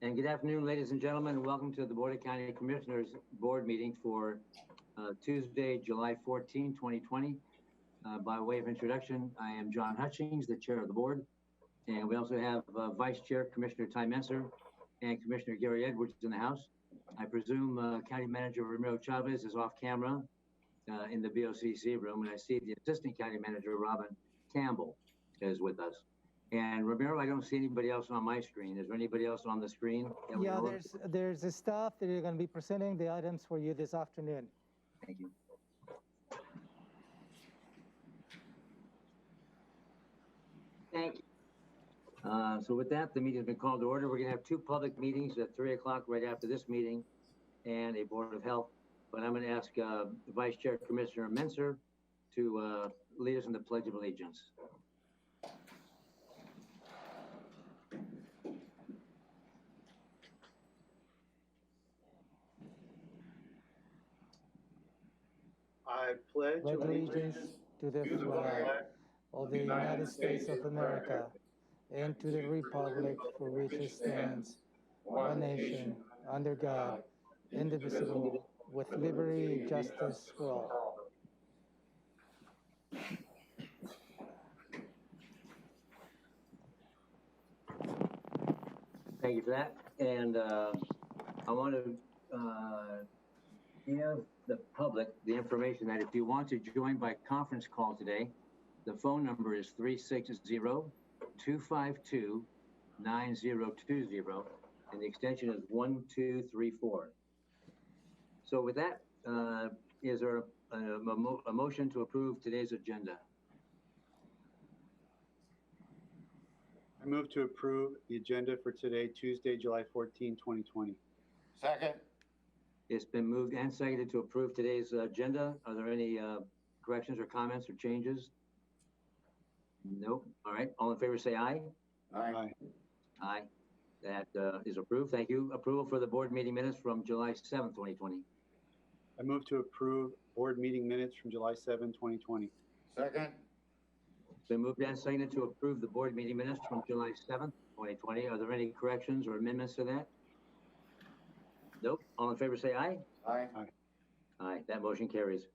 And good afternoon, ladies and gentlemen. Welcome to the Board of County Commissioners Board meeting for Tuesday, July 14, 2020. By way of introduction, I am John Hutchings, the chair of the board. And we also have Vice Chair Commissioner Ty Menser and Commissioner Gary Edwards in the house. I presume County Manager Ramiro Chavez is off camera in the BoCC room, and I see the Assistant County Manager Robin Campbell is with us. And Ramiro, I don't see anybody else on my screen. Is there anybody else on the screen? Yeah, there's a staff that are going to be presenting the items for you this afternoon. Thank you. Thank you. So with that, the meeting has been called to order. We're going to have two public meetings at 3 o'clock right after this meeting and a Board of Health. But I'm going to ask Vice Chair Commissioner Menser to lead us in the Pledge of Allegiance. I pledge allegiance to the flag of the United States of America and to the republic for which it stands, one nation, under God, indivisible, with liberty and justice for all. Thank you for that. And I want to give the public the information that if you want to join by conference call today, the phone number is 360-252-9020 and the extension is 1234. So with that, is there a motion to approve today's agenda? I move to approve the agenda for today, Tuesday, July 14, 2020. Second. It's been moved and seconded to approve today's agenda. Are there any corrections or comments or changes? Nope. All right. All in favor say aye. Aye. Aye. That is approved. Thank you. Approval for the board meeting minutes from July 7th, 2020. I move to approve board meeting minutes from July 7, 2020. Second. It's been moved and seconded to approve the board meeting minutes from July 7th, 2020. Are there any corrections or amendments to that? Nope. All in favor say aye. Aye. Aye. That motion carries.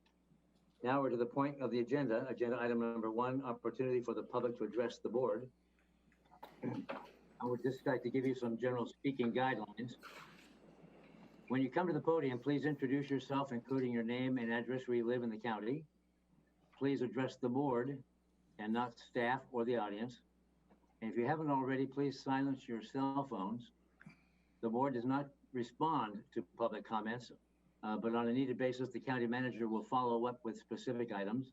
Now we're to the point of the agenda. Agenda item number 1, opportunity for the public to address the board. I would just like to give you some general speaking guidelines. When you come to the podium, please introduce yourself, including your name and address where you live in the county. Please address the board and not staff or the audience. And if you haven't already, please silence your cell phones. The board does not respond to public comments, but on a needed basis, the county manager will follow up with specific items.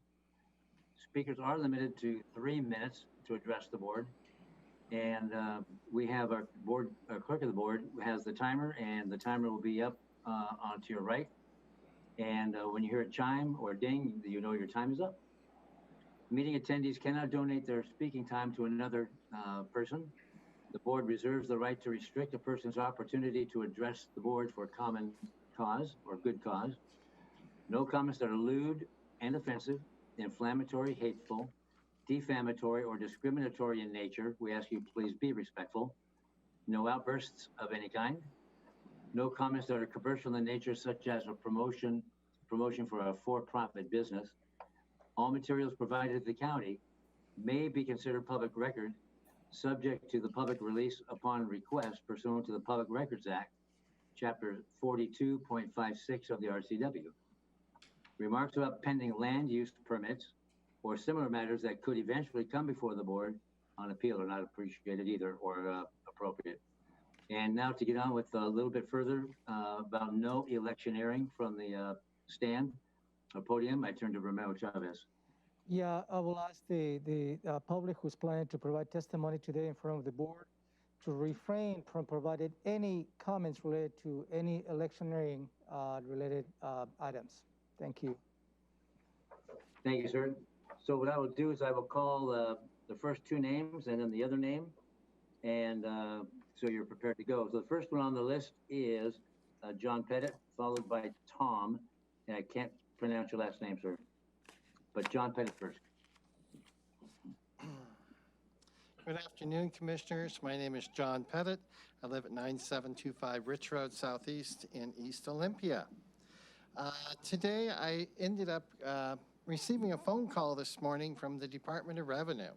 Speakers are limited to 3 minutes to address the board. And we have our clerk of the board who has the timer, and the timer will be up onto your right. And when you hear a chime or ding, you know your time is up. Meeting attendees cannot donate their speaking time to another person. The board reserves the right to restrict a person's opportunity to address the board for common cause or good cause. No comments that are lewd and offensive, inflammatory, hateful, defamatory, or discriminatory in nature. We ask you please be respectful. No outbursts of any kind. No comments that are commercial in nature, such as a promotion for a for-profit business. All materials provided to the county may be considered public record, subject to the public release upon request pursuant to the Public Records Act, Chapter 42.56 of the RCW. Remarks about pending land use permits or similar matters that could eventually come before the board on appeal are not appreciated either or appropriate. And now to get on with a little bit further about no electioneering from the stand or podium, I turn to Ramiro Chavez. Yeah, I will ask the public who's planning to provide testimony today in front of the board to refrain from providing any comments related to any electioneering related items. Thank you. Thank you, sir. So what I will do is I will call the first 2 names and then the other name, and so you're prepared to go. So the first one on the list is John Pettit, followed by Tom, and I can't pronounce your last name, sir, but John Pettit first. Good afternoon, Commissioners. My name is John Pettit. I live at 9725 Rich Road Southeast in East Olympia. Today, I ended up receiving a phone call this morning from the Department of Revenue.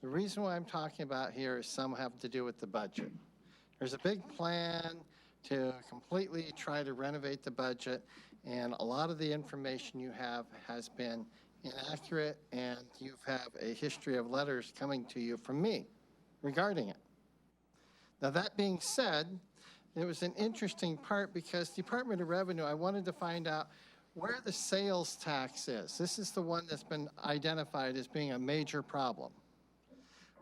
The reason why I'm talking about here is some have to do with the budget. There's a big plan to completely try to renovate the budget, and a lot of the information you have has been inaccurate, and you have a history of letters coming to you from me regarding it. Now, that being said, it was an interesting part because Department of Revenue, I wanted to find out where the sales tax is. This is the one that's been identified as being a major problem.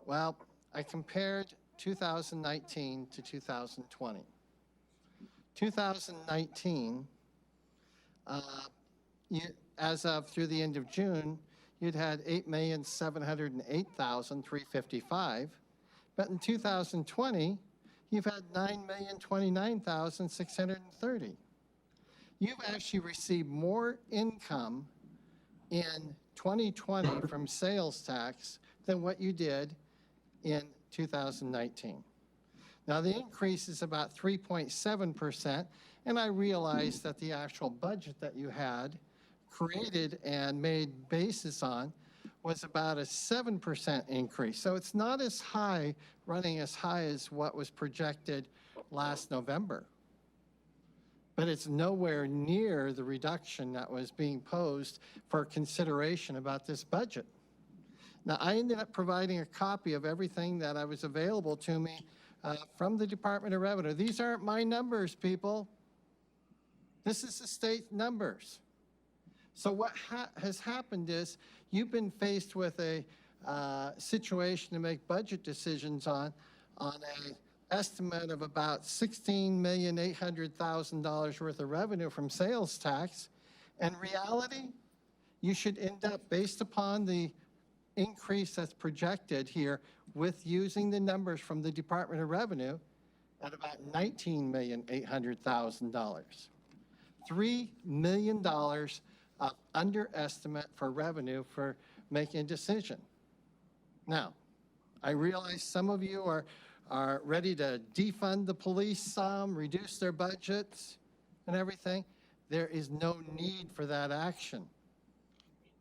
Well, I compared 2019 to 2020. 2019, as of through the end of June, you'd had 8,708,355, but in 2020, you've had 9,029,630. You've actually received more income in 2020 from sales tax than what you did in 2019. Now, the increase is about 3.7%, and I realize that the actual budget that you had created and made basis on was about a 7% increase. So it's not as high, running as high as what was projected last November. But it's nowhere near the reduction that was being posed for consideration about this budget. Now, I ended up providing a copy of everything that was available to me from the Department of Revenue. These aren't my numbers, people. This is the state numbers. So what has happened is you've been faced with a situation to make budget decisions on an estimate of about $16,800,000 worth of revenue from sales tax. In reality, you should end up, based upon the increase that's projected here with using the numbers from the Department of Revenue, at about $19,800,000. $3 million of underestimate for revenue for making a decision. Now, I realize some of you are ready to defund the police some, reduce their budgets and everything. There is no need for that action.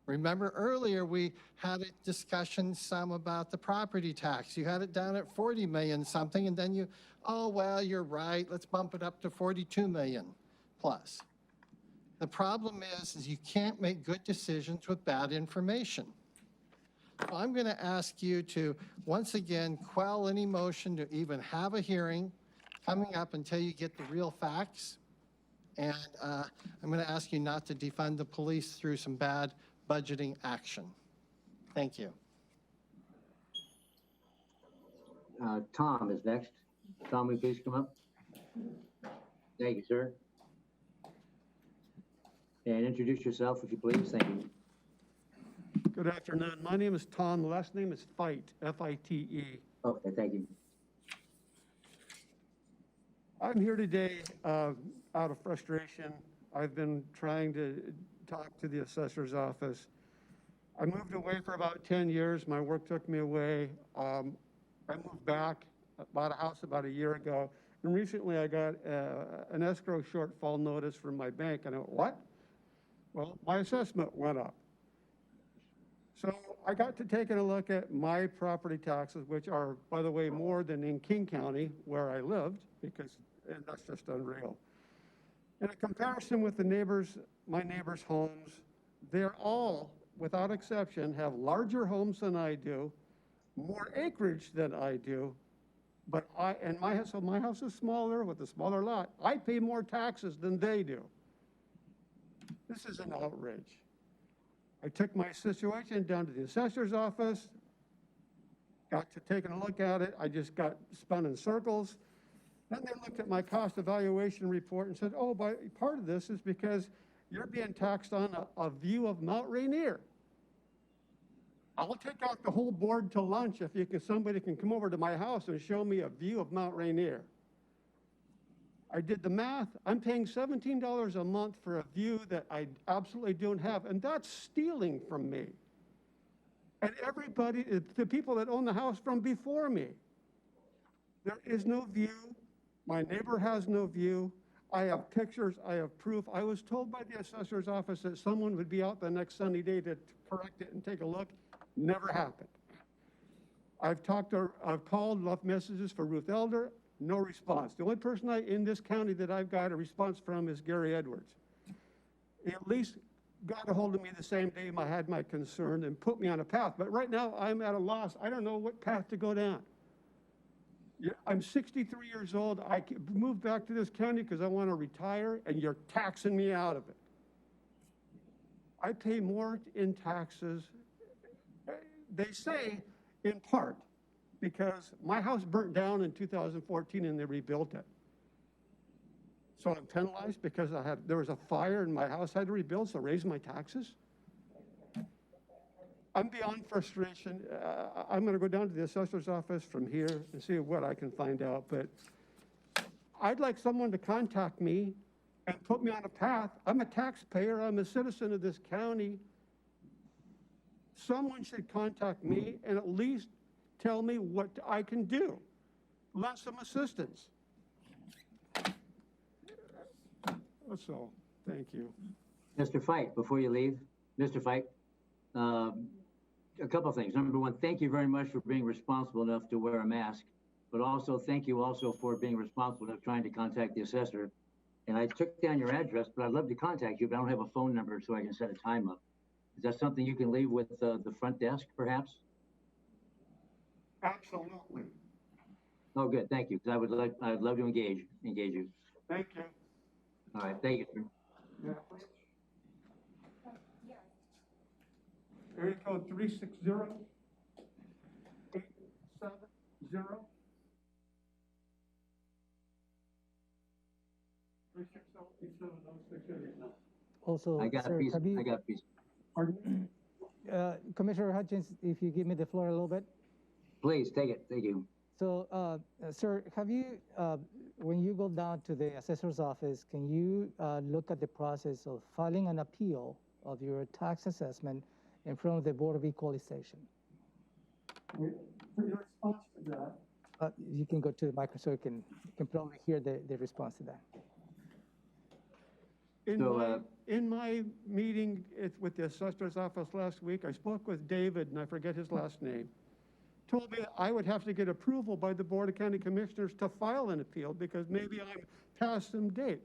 Remember earlier we had a discussion some about the property tax. You had it down at 40 million something, and then you, oh, well, you're right, let's bump it up to 42 million plus. The problem is you can't make good decisions with bad information. So I'm going to ask you to, once again, quell any motion to even have a hearing coming up until you get the real facts. And I'm going to ask you not to defund the police through some bad budgeting action. Thank you. Tom is next. Tom, will you please come up? Thank you, sir. And introduce yourself, if you please. Thank you. Good afternoon. My name is Tom. The last name is Fite, F-I-T-E. Okay, thank you. I'm here today out of frustration. I've been trying to talk to the assessor's office. I moved away for about 10 years. My work took me away. I moved back, bought a house about a year ago, and recently I got an escrow shortfall notice from my bank, and I went, what? Well, my assessment went up. So I got to taking a look at my property taxes, which are, by the way, more than in King County, where I lived, because that's just unreal. In a comparison with the neighbors, my neighbors' homes, they're all, without exception, have larger homes than I do, more acreage than I do, but my house is smaller with a smaller lot. I pay more taxes than they do. This is an outrage. I took my situation down to the assessor's office, got to taking a look at it. I just got spun in circles. Then they looked at my cost evaluation report and said, oh, part of this is because you're being taxed on a view of Mount Rainier. I'll take out the whole board to lunch if somebody can come over to my house and show me a view of Mount Rainier. I did the math. I'm paying $17 a month for a view that I absolutely don't have, and that's stealing from me. And everybody, the people that own the house from before me, there is no view. My neighbor has no view. I have pictures, I have proof. I was told by the assessor's office that someone would be out the next sunny day to correct it and take a look. Never happened. I've called, left messages for Ruth Elder, no response. The only person in this county that I've got a response from is Gary Edwards. He at least got a hold of me the same day I had my concern and put me on a path. But right now, I'm at a loss. I don't know what path to go down. I'm 63 years old. I moved back to this county because I want to retire, and you're taxing me out of it. I pay more in taxes, they say, in part, because my house burnt down in 2014 and they rebuilt it. So I'm penalized because there was a fire and my house had to rebuild, so raise my taxes. I'm beyond frustration. I'm going to go down to the assessor's office from here and see what I can find out. But I'd like someone to contact me and put me on a path. I'm a taxpayer. I'm a citizen of this county. Someone should contact me and at least tell me what I can do. Lend some assistance. That's all. Thank you. Mr. Fite, before you leave, Mr. Fite, a couple of things. Number one, thank you very much for being responsible enough to wear a mask, but also thank you also for being responsible enough trying to contact the assessor. And I took down your address, but I'd love to contact you, but I don't have a phone number so I can set a time up. Is that something you can leave with the front desk, perhaps? Absolutely. Oh, good. Thank you. Because I'd love to engage you. Thank you. All right. Thank you, sir. Yeah, please. Area code 360-870. 360-870. Also, I got sir, a piece. have you, I got a piece. Pardon? Commissioner Hutchins, if you give me the floor a little bit. Please take it. Thank you. So, sir, have you, when you go down to the assessor's office, can you look at the process of filing an appeal of your tax assessment in front of the Board of Equalization? For your response to that, You can go to the microphone so you can probably hear the response to that. in my meeting with the assessor's office last week, I spoke with David, and I forget his last name, told me I would have to get approval by the Board of County Commissioners to file an appeal because maybe I'm past some date.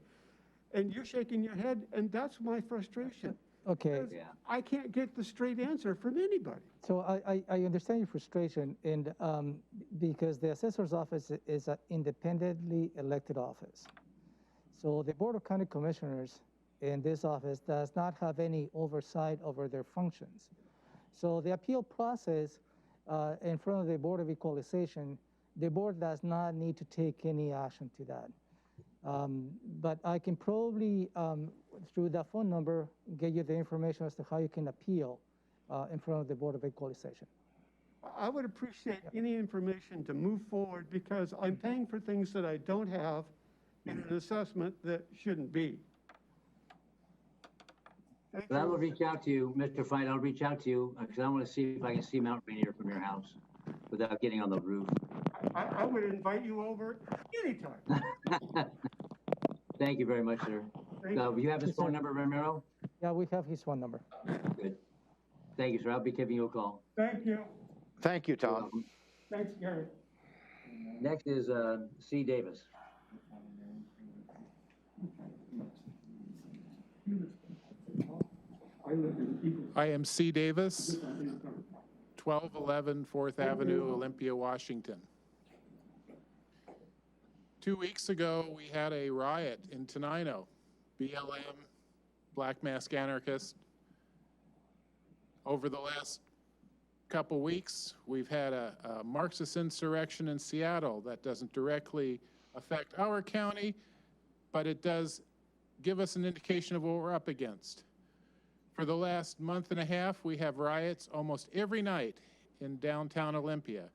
And you're shaking your head, and that's my frustration. Okay. Yeah. I can't get the straight answer from anybody. So I understand your frustration, and because the assessor's office is an independently elected office. So the Board of County Commissioners in this office does not have any oversight over their functions. So the appeal process in front of the Board of Equalization, the board does not need to take any action to that. But I can probably, through that phone number, get you the information as to how you can appeal in front of the Board of Equalization. I would appreciate any information to move forward because I'm paying for things that I don't have in an assessment that shouldn't be. Thank But I will you. reach out to you, Mr. Fite. I'll reach out to you because I want to see if I can see Mount Rainier from your house without getting on the roof. I would invite you over anytime. Thank you very much, sir. Thank you. You have his Yes, phone sir. number, Ramiro? Yeah, we have his phone number. Good. Thank you, sir. I'll be giving you a call. Thank you. Thank you, You're Tom. welcome. Thanks, Gary. Next is C. Davis. I am C. Davis, 1211 4th Avenue, Olympia, Washington. 2 weeks ago, we had a riot in Tenino. BLM, Black Mask Anarchist. Over the last couple weeks, we've had a Marxist insurrection in Seattle that doesn't directly affect our county, but it does give us an indication of what we're up against. For the last month and a half, we have riots almost every night in downtown Olympia.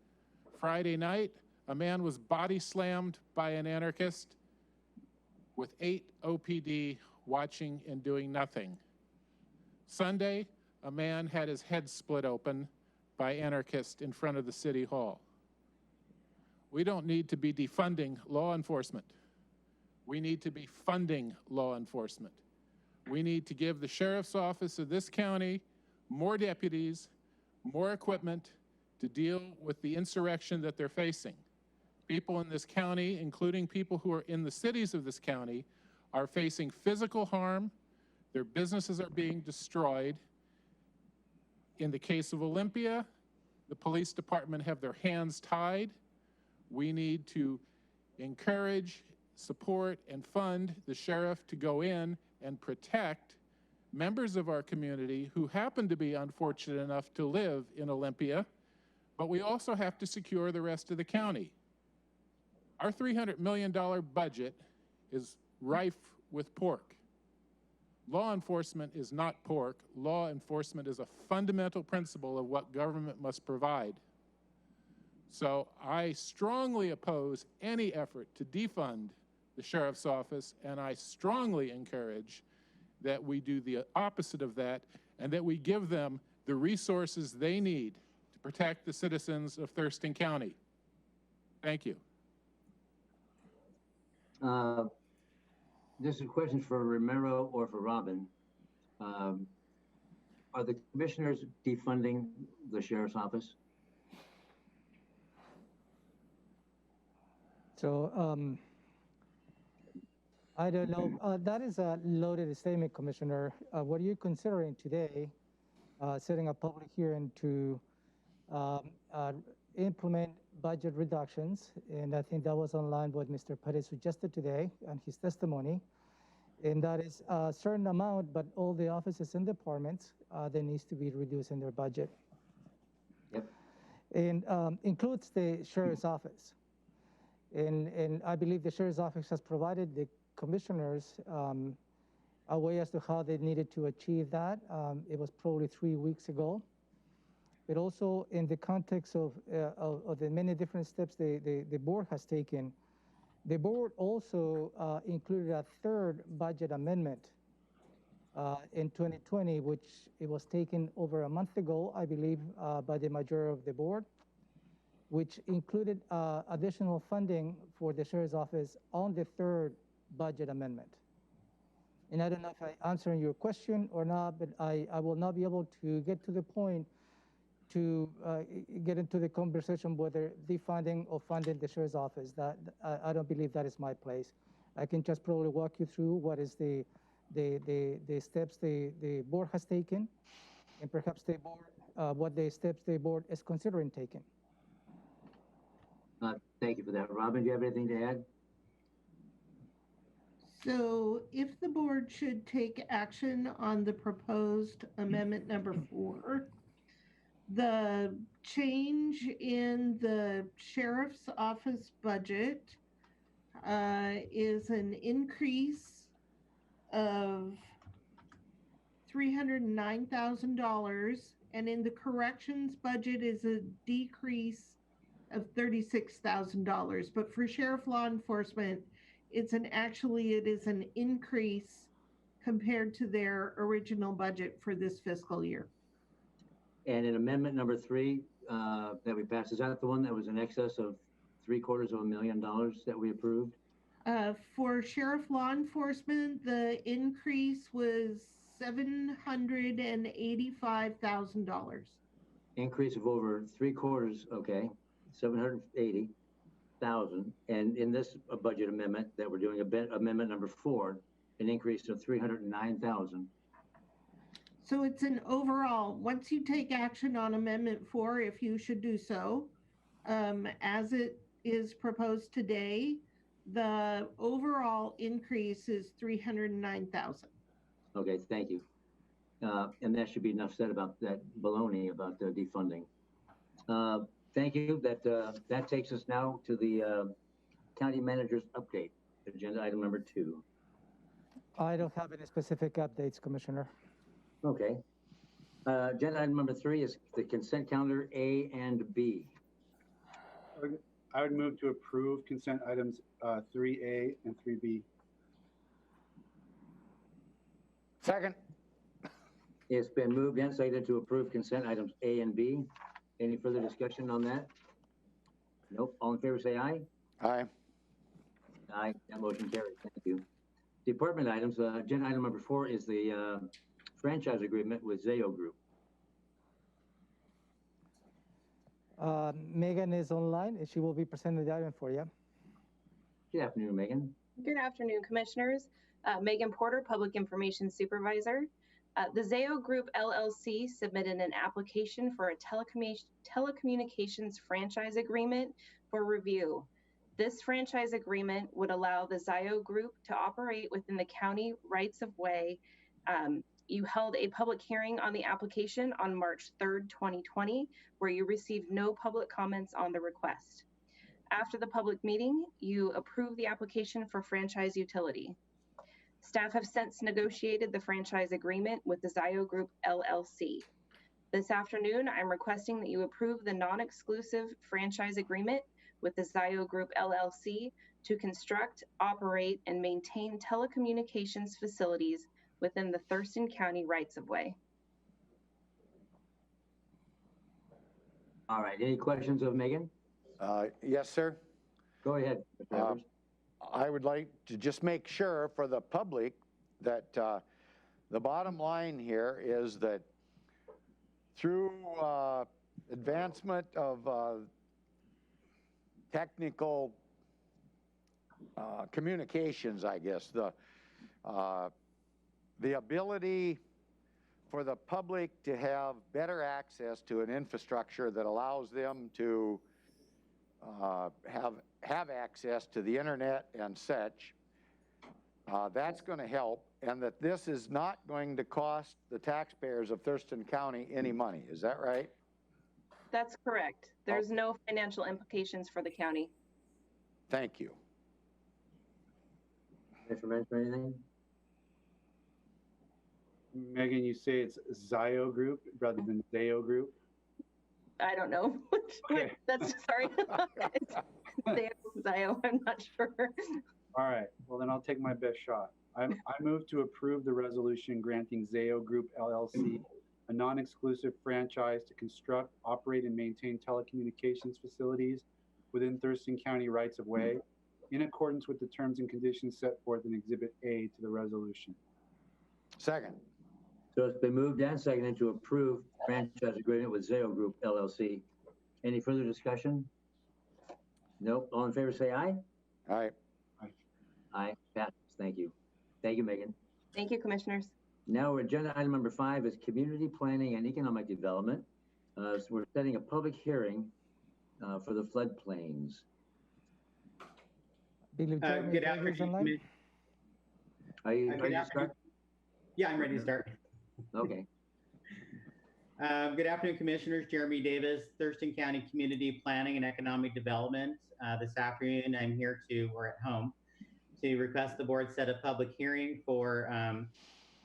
Friday night, a man was body slammed by an anarchist with 8 OPD watching and doing nothing. Sunday, a man had his head split open by anarchists in front of the city hall. We don't need to be defunding law enforcement. We need to be funding law enforcement. We need to give the sheriff's office of this county more deputies, more equipment to deal with the insurrection that they're facing. People in this county, including people who are in the cities of this county, are facing physical harm. Their businesses are being destroyed. In the case of Olympia, the police department have their hands tied. We need to encourage, support, and fund the sheriff to go in and protect members of our community who happen to be unfortunate enough to live in Olympia, but we also have to secure the rest of the county. Our $300 million budget is rife with pork. Law enforcement is not pork. Law enforcement is a fundamental principle of what government must provide. So I strongly oppose any effort to defund the sheriff's office, and I strongly encourage that we do the opposite of that and that we give them the resources they need to protect the citizens of Thurston County. Thank you. This is a question for Romero or for Robin. Are the commissioners defunding the sheriff's office? So I don't know. That is a loaded statement, Commissioner. What are you considering today, setting a public hearing to implement budget reductions? And I think that was online what Mr. Perez suggested today on his testimony. And that is a certain amount, but all the offices and departments, there needs to be reduced in their budget. Yep. And includes the sheriff's office. And I believe the sheriff's office has provided the commissioners a way as to how they needed to achieve that. It was probably 3 weeks ago. But also in the context of the many different steps the board has taken, the board also included a third budget amendment in 2020, which it was taken over a month ago, I believe, by the majority of the board, which included additional funding for the sheriff's office on the third budget amendment. And I don't know if I'm answering your question or not, but I will not be able to get to the point to get into the conversation whether defunding or funding the sheriff's office. That I don't believe that is my place. I can just probably walk you through what is the steps the board has taken, and perhaps the board what the steps the board is considering taking. Thank you for that. Robin, do you have anything to add? So if the board should take action on the proposed amendment number 4, the change in the sheriff's office budget is an increase of $309,000, and in the corrections budget is a decrease of $36,000. But for sheriff law enforcement, it is an increase compared to their original budget for this fiscal year. And in amendment number 3 that we passed, is that the one that was in excess of $750,000 that we approved? For sheriff law enforcement, the increase was $785,000. Increase of over 3/4, okay, 780,000. And in this budget amendment that we're doing, amendment number 4, an increase of 309,000. So it's an overall, once you take action on amendment 4, if you should do so, as it is proposed today, the overall increase is 309,000. Okay, thank you. And that should be enough said about that baloney about defunding. Thank you. That takes us now to the county manager's update, agenda item number 2. I don't have any specific updates, Commissioner. Okay. Agenda item number 3 is the consent calendar A and B. I would move to approve consent items 3A and 3B. Second. It's been moved and seconded to approve consent items A and B. Any further discussion on that? Nope. All in favor, say aye. Aye. Aye. That motion carries. Thank you. Department items, agenda item number 4 is the franchise agreement with Zayo Group. Megan is online, and she will be presenting the item for you. Good afternoon, Megan. Good afternoon, Commissioners. Megan Porter, Public Information Supervisor. The Zayo Group LLC submitted an application for a telecommunications franchise agreement for review. This franchise agreement would allow the Zayo Group to operate within the county rights of way. You held a public hearing on the application on March 3rd, 2020, where you received no public comments on the request. After the public meeting, you approved the application for franchise utility. Staff have since negotiated the franchise agreement with the Zayo Group LLC. This afternoon, I'm requesting that you approve the non-exclusive franchise agreement with the Zayo Group LLC to construct, operate, and maintain telecommunications facilities within the Thurston County rights of way. All right. Any questions of Megan? Yes, sir. Go ahead, Mr. Evers. I would like to just make sure for the public that the bottom line here is that through advancement of technical communications, I guess, the ability for the public to have better access to an infrastructure that allows them to have access to the internet and such, that's going to help, and that this is not going to cost the taxpayers of Thurston County any money. Is that right? That's correct. There's no financial implications for the county. Thank you. Mr. or anything? Megan, you say it's Zayo Group rather than Zayo Group? I don't know. Okay. That's sorry. Zayo, I'm not sure. All right, well then I'll take my best shot. I move to approve the resolution granting Zayo Group LLC a non-exclusive franchise to construct, operate, and maintain telecommunications facilities within Thurston County rights of way in accordance with the terms and conditions set forth in Exhibit A to the resolution. Second. So it's been moved and seconded to approve franchise agreement with Zayo Group LLC. Any further discussion? Nope. All in favor, say aye. Aye. Aye. Passes. Thank you. Thank you, Megan. Thank you, Commissioners. Now, agenda item number 5 is community planning and economic development. So we're setting a public hearing for the floodplains. Good Good afternoon. Are you ready to start? Yeah, I'm ready to start. Okay. Good afternoon, Commissioners. Jeremy Davis, Thurston County Community Planning and Economic Development. This afternoon, I'm here we're at home, to request the board set a public hearing for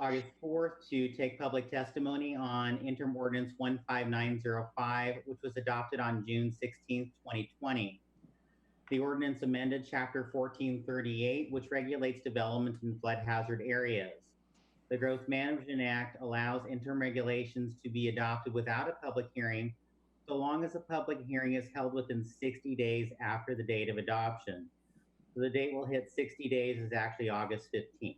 August 4th to take public testimony on interim ordinance 15905, which was adopted on June 16th, 2020. The ordinance amended Chapter 1438, which regulates development in flood hazard areas. The Growth Management Act allows interim regulations to be adopted without a public hearing, so long as a public hearing is held within 60 days after the date of adoption. So the date will hit 60 days is actually August 15th.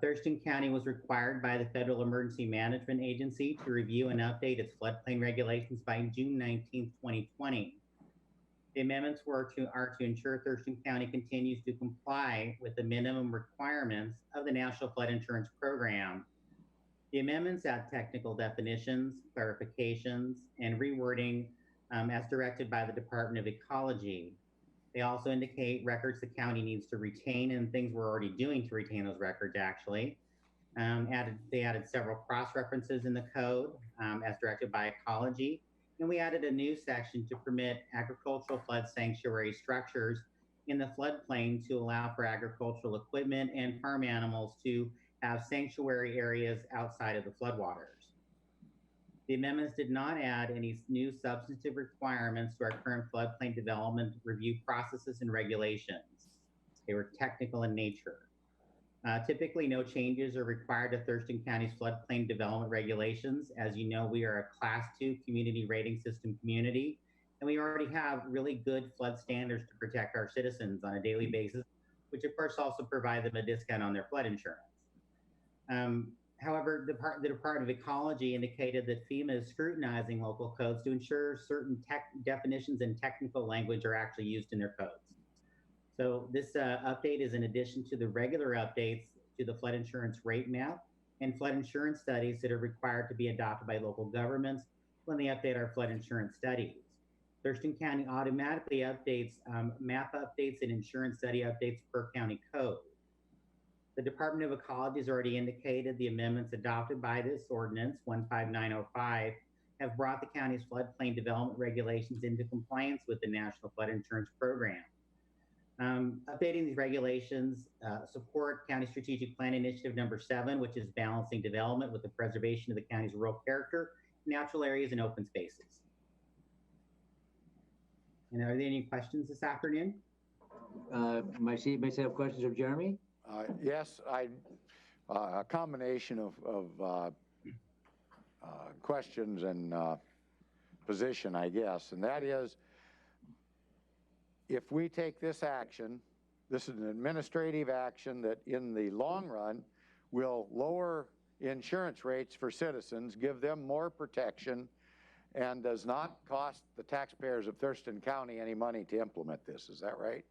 Thurston County was required by the Federal Emergency Management Agency to review and update its floodplain regulations by June 19th, 2020. The amendments are to ensure Thurston County continues to comply with the minimum requirements of the National Flood Insurance Program. The amendments add technical definitions, clarifications, and rewording as directed by the Department of Ecology. They also indicate records the county needs to retain and things we're already doing to retain those records, actually. They added several cross-references in the code as directed by Ecology. And we added a new section to permit agricultural flood sanctuary structures in the floodplain to allow for agricultural equipment and farm animals to have sanctuary areas outside of the floodwaters. The amendments did not add any new substantive requirements to our current floodplain development review processes and regulations. They were technical in nature. Typically, no changes are required to Thurston County's floodplain development regulations. As you know, we are a Class 2 community rating system community, and we already have really good flood standards to protect our citizens on a daily basis, which of course also provide them a discount on their flood insurance. However, the Department of Ecology indicated that FEMA is scrutinizing local codes to ensure certain definitions and technical language are actually used in their codes. So this update is in addition to the regular updates to the flood insurance rate map and flood insurance studies that are required to be adopted by local governments when they update our flood insurance studies. Thurston County automatically updates map updates and insurance study updates per county code. The Department of Ecology has already indicated the amendments adopted by this ordinance, 15905, have brought the county's floodplain development regulations into compliance with the National Flood Insurance Program. Updating these regulations support County Strategic Plan Initiative number 7, which is balancing development with the preservation of the county's rural character, natural areas, and open spaces. And are there any questions this afternoon? My seat may have questions of Jeremy. Yes, a combination of questions and position, I guess, and that is, if we take this action, this is an administrative action that in the long run will lower insurance rates for citizens, give them more protection, and does not cost the taxpayers of Thurston County any money to implement this. Is that right?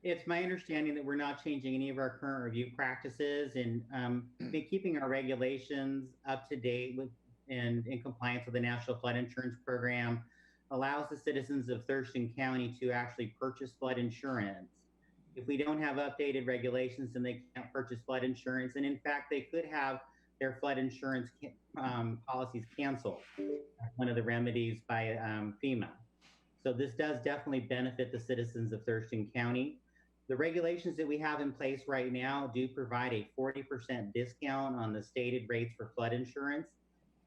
It's my understanding that we're not changing any of our current review practices and keeping our regulations up to date with and in compliance with the National Flood Insurance Program allows the citizens of Thurston County to actually purchase flood insurance. If we don't have updated regulations, then they can't purchase flood insurance. And in fact, they could have their flood insurance policies canceled. That's one of the remedies by FEMA. So this does definitely benefit the citizens of Thurston County. The regulations that we have in place right now do provide a 40% discount on the stated rates for flood insurance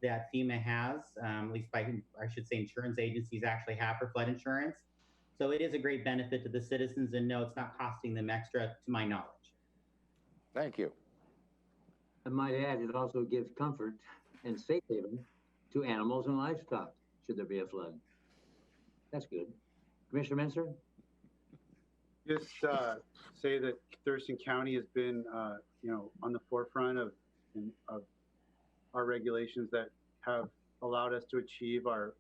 that FEMA has, at least by, I should say, insurance agencies actually have for flood insurance. So it is a great benefit to the citizens, and no, it's not costing them extra, to my knowledge. Thank you. I might add, it also gives comfort and safe haven to animals and livestock should there be a flood. That's good. Commissioner Menser? Just say that Thurston County has been, on the forefront of our regulations that have allowed us to achieve our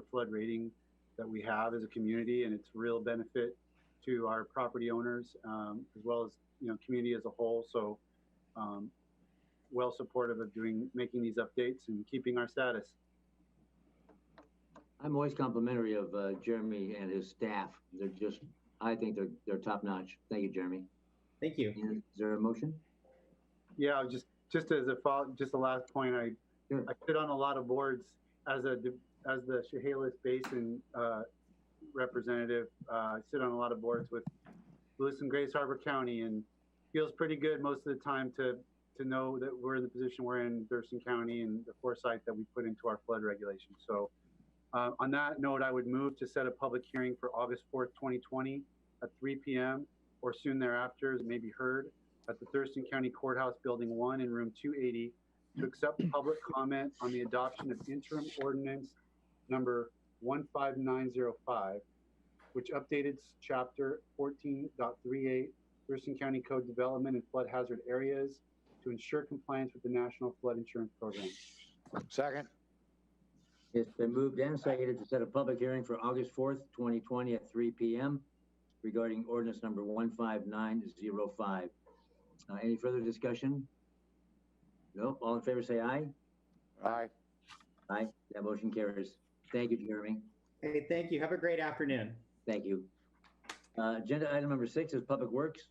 flood rating that we have as a community, and it's a real benefit to our property owners as well as community as a whole. So well supportive of making these updates and keeping our status. I'm always complimentary of Jeremy and his staff. They're just, I think they're top notch. Thank you, Jeremy. Thank you. Is there a motion? Yeah, just as a just the last point, I sit on a lot of boards as the Chehalis Basin representative. I sit on a lot of boards with Lewis and Grace Harbor County, and feels pretty good most of the time to know that we're in the position we're in Thurston County and the foresight that we put into our flood regulations. So on that note, I would move to set a public hearing for August 4th, 2020 at 3 p.m. or soon thereafter, as may be heard, at the Thurston County Courthouse Building 1 in room 280 to accept public comment on the adoption of interim ordinance number 15905, which updated chapter 14.38 Thurston County Code Development and Flood Hazard Areas to ensure compliance with the National Flood Insurance Program. Second. It's been moved and seconded to set a public hearing for August 4th, 2020 at 3 p.m. regarding ordinance number 15905. Any further discussion? No? All in favor say aye. Aye. Aye. That motion carries. Thank you, Jeremy. Hey, thank you. Have a great afternoon. Thank you. Agenda item number 6 is Public Works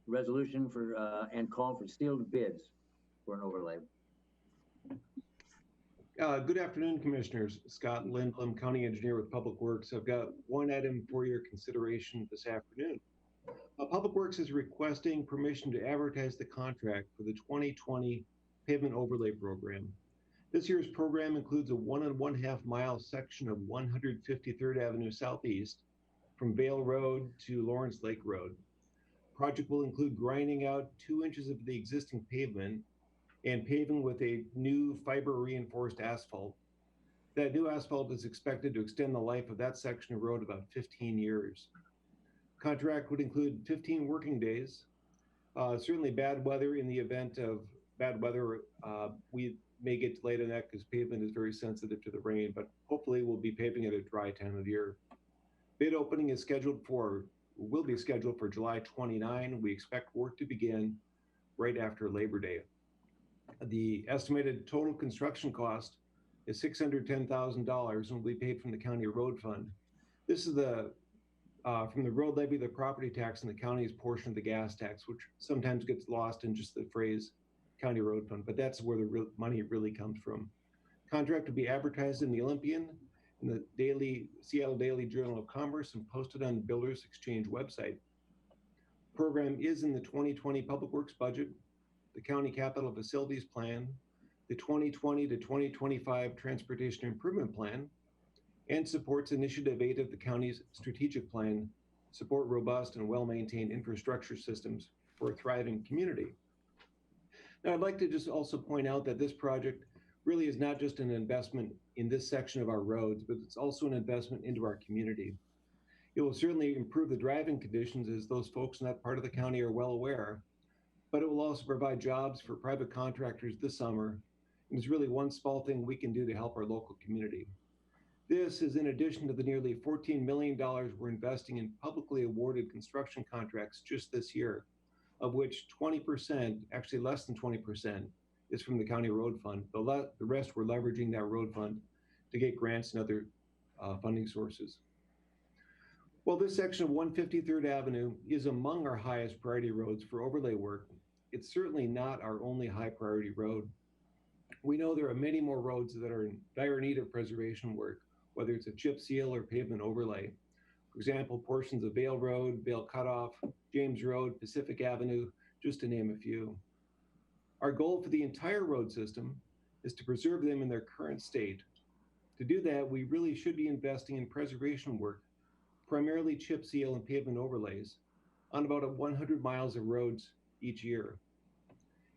resolution for and call for sealed bids for an overlay. Good afternoon, Commissioners. Scott Lindblom, County Engineer with Public Works. I've got one item for your consideration this afternoon. Public Works is requesting permission to advertise the contract for the 2020 Pavement Overlay Program. This year's program includes a 1 1/2 mile section of 153rd Avenue Southeast from Vale Road to Lawrence Lake Road. Project will include grinding out 2 inches of the existing pavement and paving with a new fiber reinforced asphalt. That new asphalt is expected to extend the life of that section of road about 15 years. Contract would include 15 working days. Certainly bad weather. In the event of bad weather, we may get delayed on that because pavement is very sensitive to the rain, but hopefully we'll be paving at a dry time of year. Bid opening is will be scheduled for July 29. We expect work to begin right after Labor Day. The estimated total construction cost is $610,000 and will be paid from the county road fund. This is from the road levy, the property tax, and the county's portion of the gas tax, which sometimes gets lost in just the phrase county road fund, but that's where the money really comes from. Contract will be advertised in the Olympian, in the Seattle Daily Journal of Commerce, and posted on the Builders Exchange website. Program is in the 2020 Public Works budget, the County Capital Facilities Plan, the 2020 to 2025 Transportation Improvement Plan, and supports Initiative 8 of the county's strategic plan, support robust and well-maintained infrastructure systems for a thriving community. Now, I'd like to just also point out that this project really is not just an investment in this section of our roads, but it's also an investment into our community. It will certainly improve the driving conditions, as those folks in that part of the county are well aware, but it will also provide jobs for private contractors this summer, and it's really one small thing we can do to help our local community. This is in addition to the nearly $14 million we're investing in publicly awarded construction contracts just this year, of which 20%, actually less than 20%, is from the county road fund. The rest, we're leveraging that road fund to get grants and other funding sources. While this section of 153rd Avenue is among our highest priority roads for overlay work, it's certainly not our only high priority road. We know there are many more roads that are in dire need of preservation work, whether it's a chip seal or pavement overlay. For example, portions of Vale Road, Vale Cutoff, James Road, Pacific Avenue, just to name a few. Our goal for the entire road system is to preserve them in their current state. To do that, we really should be investing in preservation work, primarily chip seal and pavement overlays, on about 100 miles of roads each year.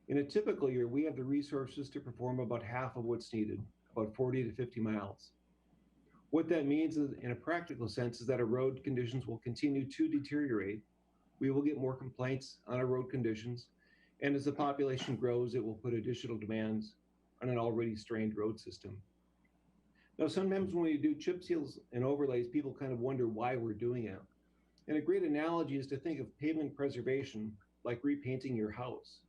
In a typical year, we have the resources to perform about half of what's needed, about 40 to 50 miles. What that means is, in a practical sense, is that our road conditions will continue to deteriorate. We will get more complaints on our road conditions, and as the population grows, it will put additional demands on an already strained road system. Now, sometimes when we do chip seals and overlays, people kind of wonder why we're doing it. And a great analogy is to think of pavement preservation like repainting your house.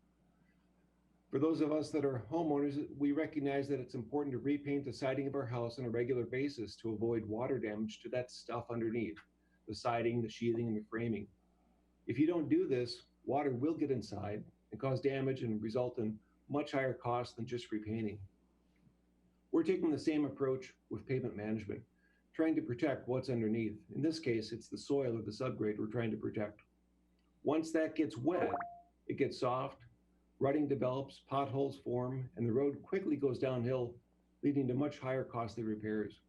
For those of us that are homeowners, we recognize that it's important to repaint the siding of our house on a regular basis to avoid water damage to that stuff underneath, the siding, the sheathing, and the framing. If you don't do this, water will get inside and cause damage and result in much higher costs than just repainting. We're taking the same approach with pavement management, trying to protect what's underneath. In this case, it's the soil or the subgrade we're trying to protect. Once that gets wet, it gets soft, rutting develops, potholes form, and the road quickly goes downhill, leading to much higher costly repairs.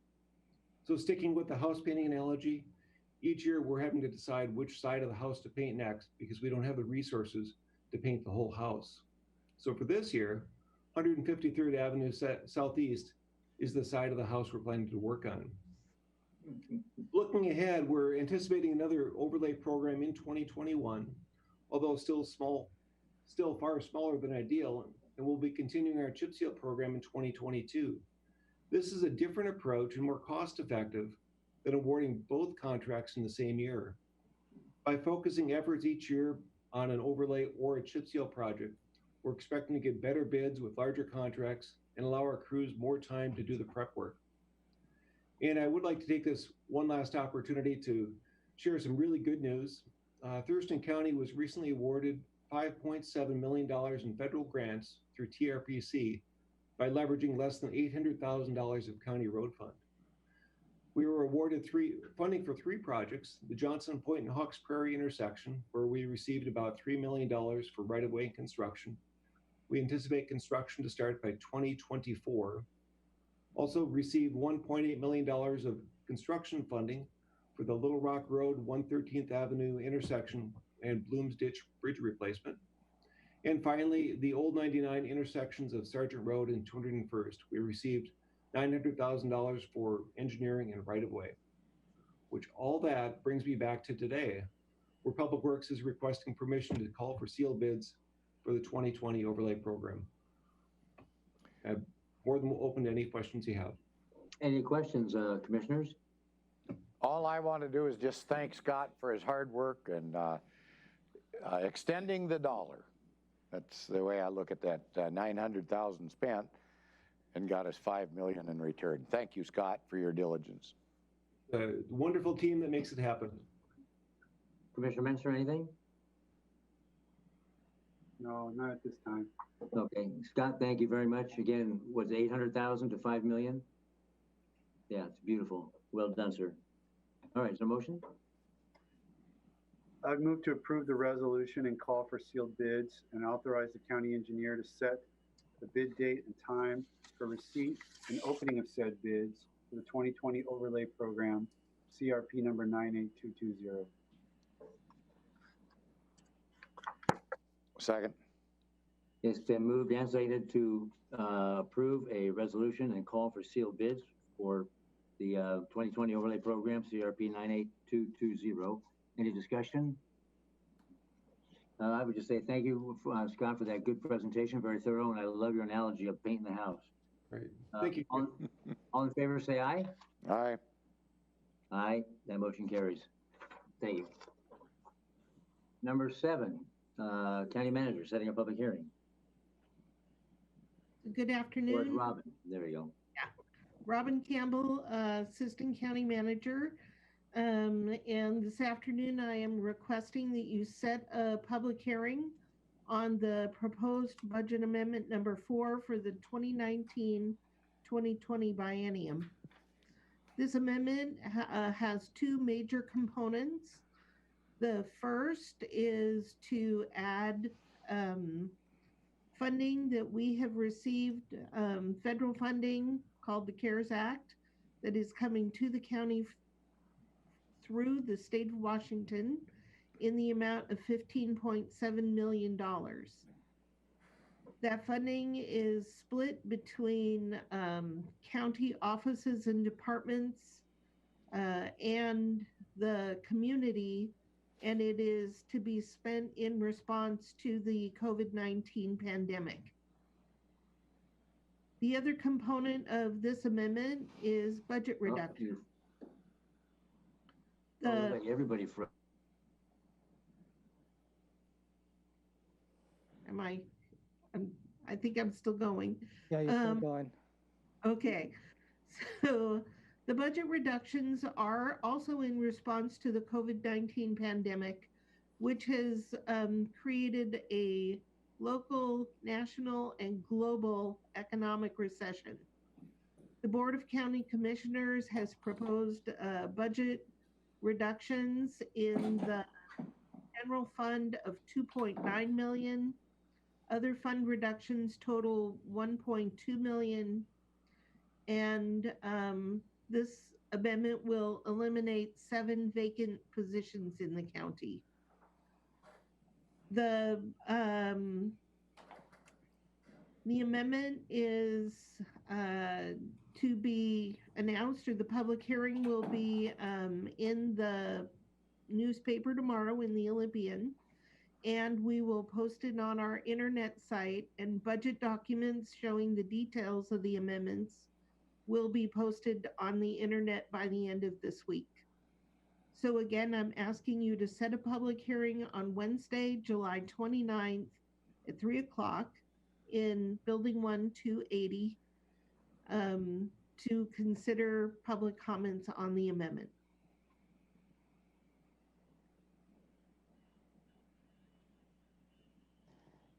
So sticking with the house painting analogy, each year we're having to decide which side of the house to paint next because we don't have the resources to paint the whole house. So for this year, 153rd Avenue Southeast is the side of the house we're planning to work on. Looking ahead, we're anticipating another overlay program in 2021, although still far smaller than ideal, and we'll be continuing our chip seal program in 2022. This is a different approach and more cost-effective than awarding both contracts in the same year. By focusing efforts each year on an overlay or a chip seal project, we're expecting to get better bids with larger contracts and allow our crews more time to do the prep work. And I would like to take this one last opportunity to share some really good news. Thurston County was recently awarded $5.7 million in federal grants through TRPC by leveraging less than $800,000 of county road fund. We were awarded funding for 3 projects: the Johnson Point and Hawks Prairie intersection, where we received about $3 million for right-of-way and construction. We anticipate construction to start by 2024. Also received $1.8 million of construction funding for the Little Rock Road 113th Avenue intersection, and Blooms Ditch Bridge replacement. And finally, the old 99 intersections of Sergeant Road and 201st. We received $900,000 for engineering and right-of-way, which all that brings me back to today, where Public Works is requesting permission to call for sealed bids for the 2020 overlay program. I'm more than open to any questions you have. Any questions, commissioners? All I want to do is just thank Scott for his hard work and extending the dollar. That's the way I look at that. 900,000 spent and got us 5 million in return. Thank you, Scott, for your diligence. The wonderful team that makes it happen. Commissioner Menser, anything? No, not at this time. Okay, Scott, thank you very much. Again, was 800,000 to 5 million? Yeah, it's beautiful. Well done, sir. All right, is there a motion? I'd move to approve the resolution and call for sealed bids and authorize the county engineer to set the bid date and time for receipt and opening of said bids for the 2020 overlay program, CRP number 98220. Second. It's been moved and seconded to approve a resolution and call for sealed bids for the 2020 overlay program, CRP 98220. Any discussion? I would just say thank you, Scott, for that good presentation, very thorough, and I love your analogy of painting the house. Right. Thank you. All in favor, say aye. Aye. Aye, that motion carries. Thank you. Number 7, County Manager, setting a public hearing. Good Where's afternoon. Robin? There we go. Robin Campbell, Assistant County Manager. And this afternoon, I am requesting that you set a public hearing on the proposed budget amendment number 4 for the 2019-2020 biennium. This amendment has 2 major components. The first is to add funding that we have received, federal funding called the CARES Act, that is coming to the county through the state of Washington in the amount of $15.7 million. That funding is split between county offices and departments and the community, and it is to be spent in response to the COVID-19 pandemic. The other component of this amendment is budget reduction. Everybody for. I think I'm still going. Yeah, you're still going. Okay, so the budget reductions are also in response to the COVID-19 pandemic, which has created a local, national, and global economic recession. The Board of County Commissioners has proposed budget reductions in the general fund of 2.9 million. Other fund reductions total 1.2 million. And this amendment will eliminate 7 vacant positions in the county. The amendment is to be announced, or the public hearing will be in the newspaper tomorrow in the Olympian, and we will post it on our internet site, and budget documents showing the details of the amendments will be posted on the internet by the end of this week. So again, I'm asking you to set a public hearing on Wednesday, July 29th at 3 o'clock in Building 1, 280 to consider public comments on the amendment.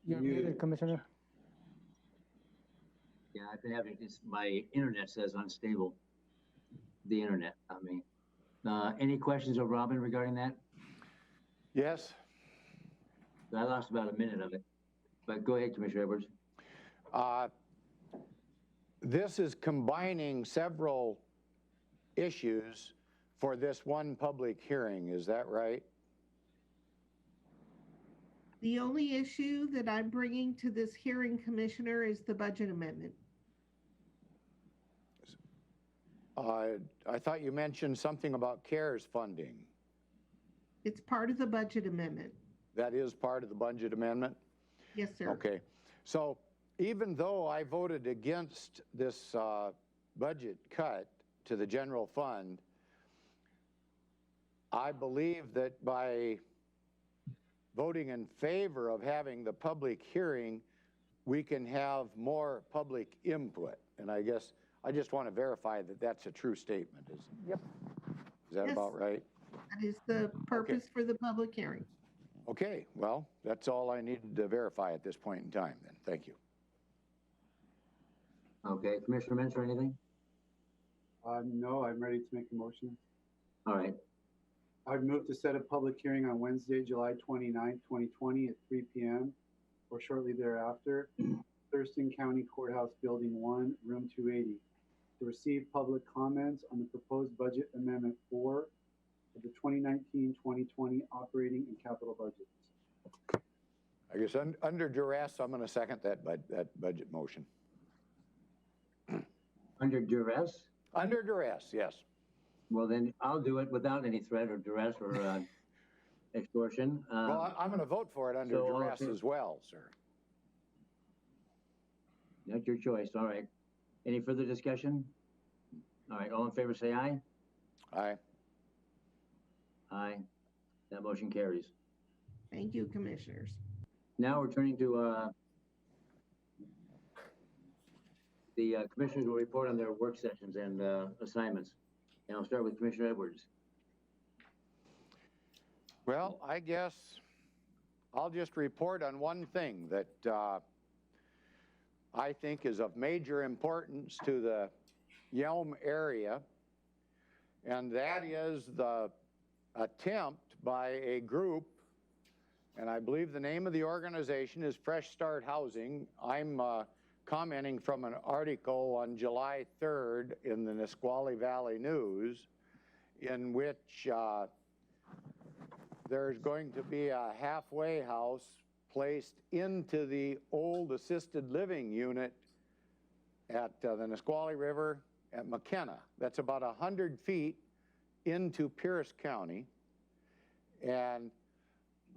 You're muted, Commissioner. Yeah, I've been having this, my internet says unstable. The internet, I mean. Any questions of Robin regarding that? Yes. I lost about a minute of it, but go ahead, Commissioner Edwards. This is combining several issues for this one public hearing, is that right? The only issue that I'm bringing to this hearing, Commissioner, is the budget amendment. I thought you mentioned something about CARES funding. It's part of the budget amendment. That is part of the budget amendment? Yes, sir. Okay. So even though I voted against this budget cut to the general fund, I believe that by voting in favor of having the public hearing, we can have more public input. And I guess I just want to verify that that's a true statement. Is that Yes. about right? That is the purpose for the public hearing. Okay, well, that's all I needed to verify at this point in time then. Thank you. Okay, Commissioner Mentor, anything? No, I'm ready to make a motion. All right, I'd move to set a public hearing on Wednesday, July 29th, 2020 at 3 p.m. or shortly thereafter, Thurston County Courthouse Building 1, Room 280, to receive public comments on the proposed budget amendment 4 of the 2019-2020 operating and capital budgets. I guess under duress, I'm going to second that budget motion. under duress? Under duress, yes. Well, then I'll do it without any threat or duress or extortion. Well, I'm going to vote for it under so all duress in- as well, sir. That's your choice, all right. Any further discussion? All right, all in favor say aye. Aye. Aye. That motion carries. Thank you, Commissioners. Now we're turning to the commissioners will report on their work sessions and assignments. And I'll start with Commissioner Edwards. Well, I guess I'll just report on one thing that I think is of major importance to the Yelm area, and that is the attempt by a group, and I believe the name of the organization is Fresh Start Housing. I'm commenting from an article on July 3rd in the Nisqually Valley News, in which there's going to be a halfway house placed into the old assisted living unit at the Nisqually River at McKenna. That's about 100 feet into Pierce County. And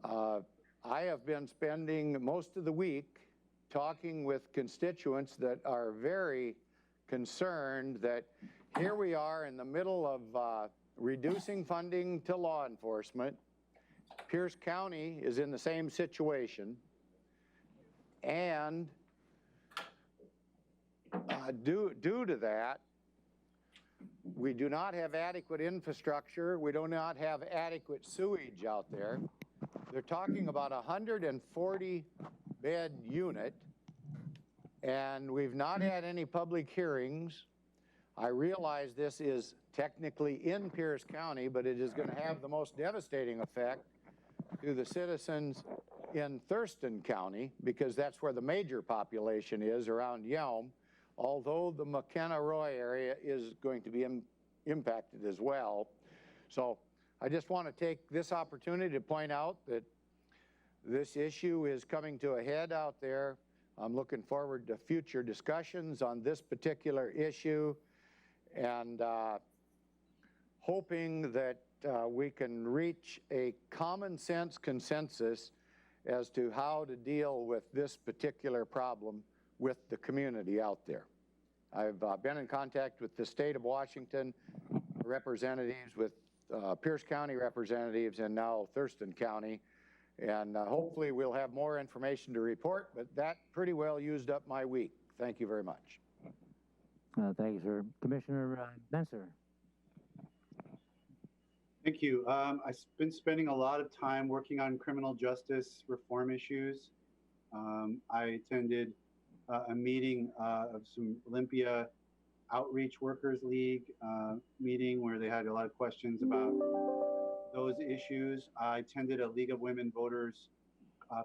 I have been spending most of the week talking with constituents that are very concerned that here we are in the middle of reducing funding to law enforcement. Pierce County is in the same situation, and due to that, we do not have adequate infrastructure. We do not have adequate sewage out there. They're talking about a 140-bed unit, and we've not had any public hearings. I realize this is technically in Pierce County, but it is going to have the most devastating effect to the citizens in Thurston County, because that's where the major population is around Yelm, although the McKenna-Roy area is going to be impacted as well. So I just want to take this opportunity to point out that this issue is coming to a head out there. I'm looking forward to future discussions on this particular issue, and hoping that we can reach a common sense consensus as to how to deal with this particular problem with the community out there. I've been in contact with the state of Washington representatives, with Pierce County representatives, and now Thurston County. And hopefully we'll have more information to report, but that pretty well used up my week. Thank you very much. Thank you, sir. Commissioner Benser. Thank you. I've been spending a lot of time working on criminal justice reform issues. I attended a meeting of some Olympia Outreach Workers League meeting where they had a lot of questions about those issues. I attended a League of Women Voters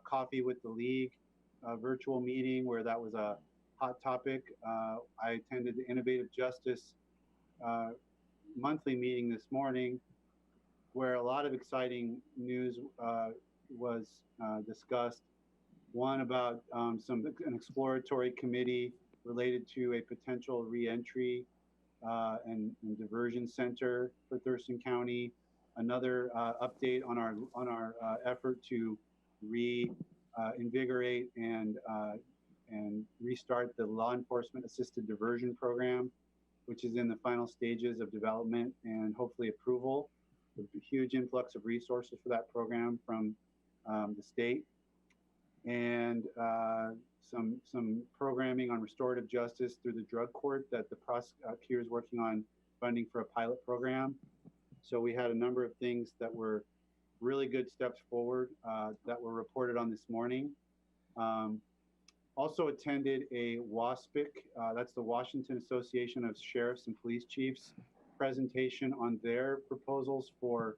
Coffee with the League virtual meeting where that was a hot topic. I attended the Innovative Justice monthly meeting this morning, where a lot of exciting news discussed. One about an exploratory committee related to a potential reentry and diversion center for Thurston County. Another update on our effort to reinvigorate and restart the law enforcement assisted diversion program, which is in the final stages of development and hopefully approval. A huge influx of resources for that program from the state, and some programming on restorative justice through the drug court that the prosecutor is working on funding for a pilot program. So we had a number of things that were really good steps forward that were reported on this morning. Also attended a WASPIC, that's the Washington Association of Sheriffs and Police Chiefs, presentation on their proposals for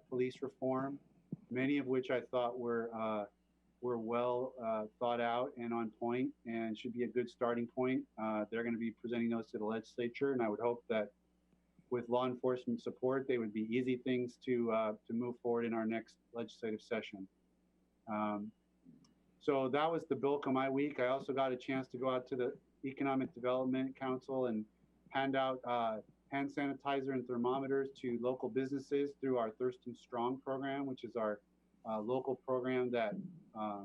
police reform, many of which I thought were well thought out and on point and should be a good starting point. They're going to be presenting those to the legislature, and I would hope that with law enforcement support, they would be easy things to move forward in our next legislative session. So that was the bulk of my week. I also got a chance to go out to the Economic Development Council and hand out hand sanitizer and thermometers to local businesses through our Thurston Strong program, which is our local program that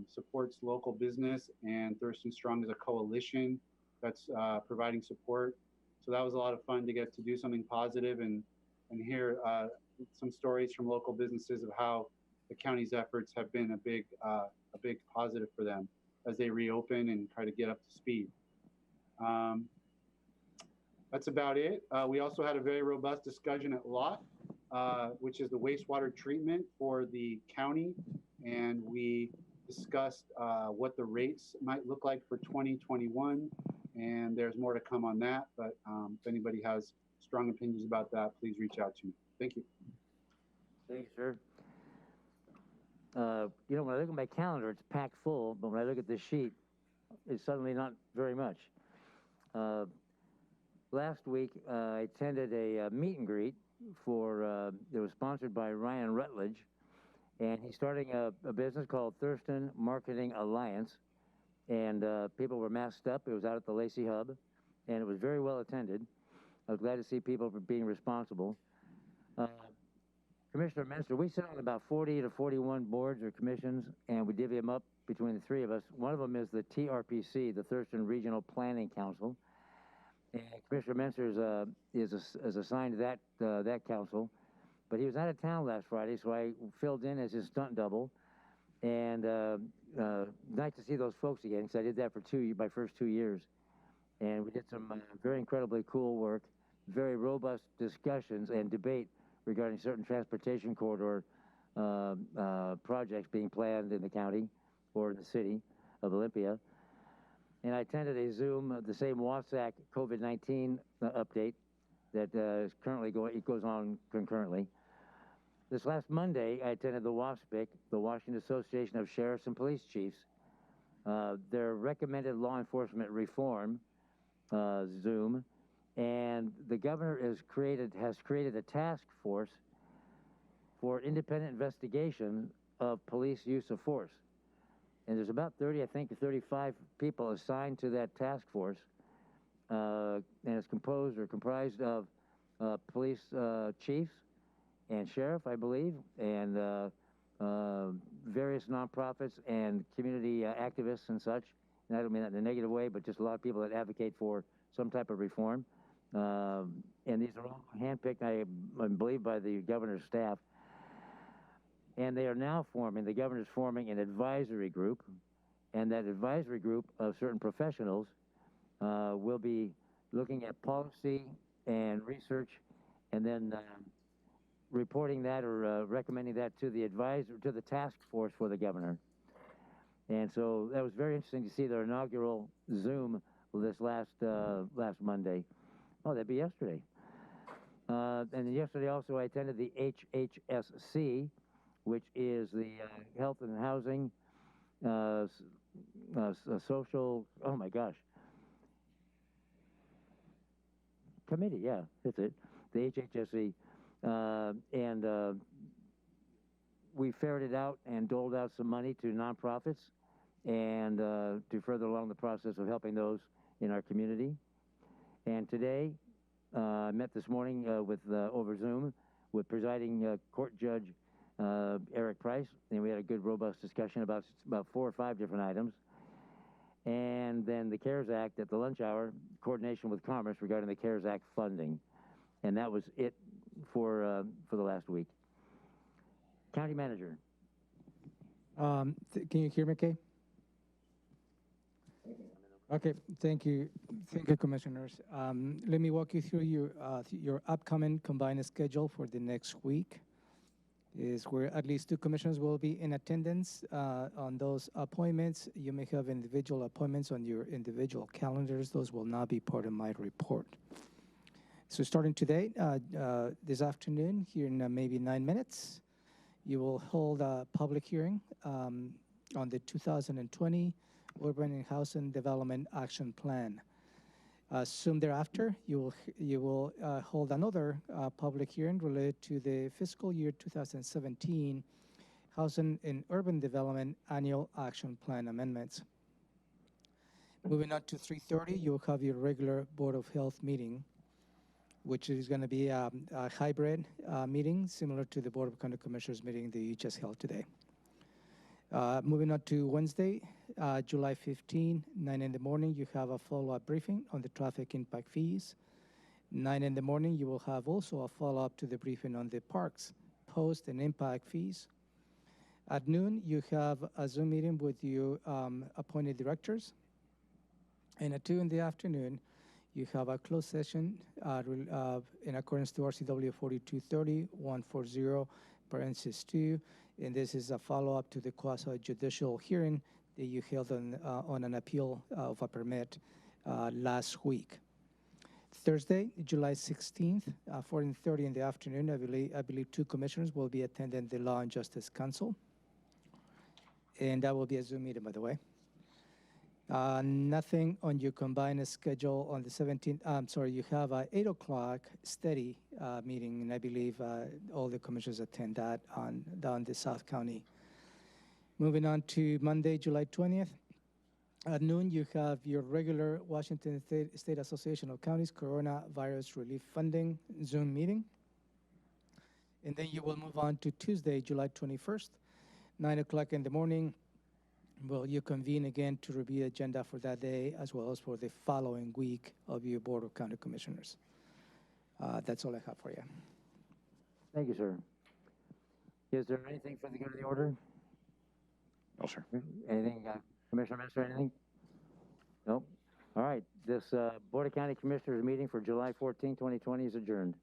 supports local business, and Thurston Strong is a coalition that's providing support. So that was a lot of fun to get to do something positive and hear some stories from local businesses of how the county's efforts have been a big positive for them as they reopen and try to get up to speed. That's about it. We also had a very robust discussion at LOT, which is the wastewater treatment for the county. And we discussed what the rates might look like for 2021. And there's more to come on that. But if anybody has strong opinions about that, please reach out to me. Thank you. Thank you, sir. You know, when I look at my calendar, it's packed full. But when I look at this sheet, it's suddenly not very much. Last week, I attended a meet and greet that was sponsored by Ryan Rutledge, and he's starting a business called Thurston Marketing Alliance, and people were masked up. It was out at the Lacey Hub, and it was very well attended. I was glad to see people being responsible. Commissioner Menster, we sit on about 40 to 41 boards or commissions, and we divvy them up between the three of us. One of them is the TRPC, the Thurston Regional Planning Council. And Commissioner Menster is assigned to that council, but he was out of town last Friday, so I filled in as his stunt double. And nice to see those folks again, because I did that for my first 2 years, and we did some very incredibly cool work, very robust discussions and debate regarding certain transportation corridor projects being planned in the county or in the city of Olympia. And I attended a Zoom, the same WASAC COVID-19 update that is currently it goes on concurrently. This last Monday, I attended the WASPIC, the Washington Association of Sheriffs and Police Chiefs, their recommended law enforcement reform Zoom, and the governor has created a task force for independent investigation of police use of force. And there's about 30, I think, 35 people assigned to that task force, and it's comprised of police chiefs and sheriff, I believe, and various nonprofits and community activists and such. And I don't mean that in a negative way, but just a lot of people that advocate for some type of reform. And these are all handpicked, I believe, by the governor's staff. And they are now the governor's forming an advisory group, and that advisory group of certain professionals will be looking at policy and research, and then reporting that or recommending that to the task force for the governor. And so that was very interesting to see their inaugural Zoom this last Monday. Oh, that'd be yesterday. And then yesterday also I attended the HHSC, which is the Health and Housing Social, oh my gosh, Committee, yeah, that's it, the HHSC. And we ferreted out and doled out some money to nonprofits and to further along the process of helping those in our community. And today, I met this morning with over Zoom with presiding court judge Eric Price, and we had a good, robust discussion about 4 or 5 different items. And then the CARES Act at the lunch hour, coordination with Commerce regarding the CARES Act funding. And that was it for the last week. County Manager. Can you hear me, Kay? Okay, thank you, Commissioners. Let me walk you through your upcoming combined schedule for the next week. Is where at least 2 commissioners will be in attendance on those appointments. You may have individual appointments on your individual calendars. Those will not be part of my report. So starting today, this afternoon, here in maybe 9 minutes, you will hold a public hearing on the 2020 Urban and Housing Development Action Plan. Soon thereafter, you will hold another public hearing related to the fiscal year 2017 Housing and Urban Development Annual Action Plan amendments. Moving on to 3:30, you'll have your regular Board of Health meeting, which is going to be a hybrid meeting similar to the Board of County Commissioners meeting that you just held today. Moving on to Wednesday, July 15, 9 in the morning, you have a follow-up briefing on the traffic impact fees. 9 in the morning, you will have also a follow-up to the briefing on the parks, post and impact fees. At noon, you have a Zoom meeting with your appointed directors. And at 2 in the afternoon, you have a closed session in accordance to RCW 4230-140, and this is a follow-up to the quasi-judicial hearing that you held on an appeal of a permit last week. Thursday, July 16th, 4:30 in the afternoon, I believe 2 commissioners will be attending the Law and Justice Council, and that will be a Zoom meeting, by the way. Nothing on your combined schedule on the 17th. I'm sorry, you have a 8 o'clock steady meeting, and I believe all the commissioners attend that down the South County. Moving on to Monday, July 20th. At noon, you have your regular Washington State Association of Counties Coronavirus Relief Funding Zoom meeting. And then you will move on to Tuesday, July 21st, 9 o'clock in the morning. Well, you convene again to review the agenda for that day, as well as for the following week of your Board of County Commissioners. That's all I have for you. Thank you, sir. Is there anything for the good of the order? No, sir. Anything, Commissioner Messer, anything? No? All right, this Board of County Commissioners meeting for July 14, 2020 is adjourned.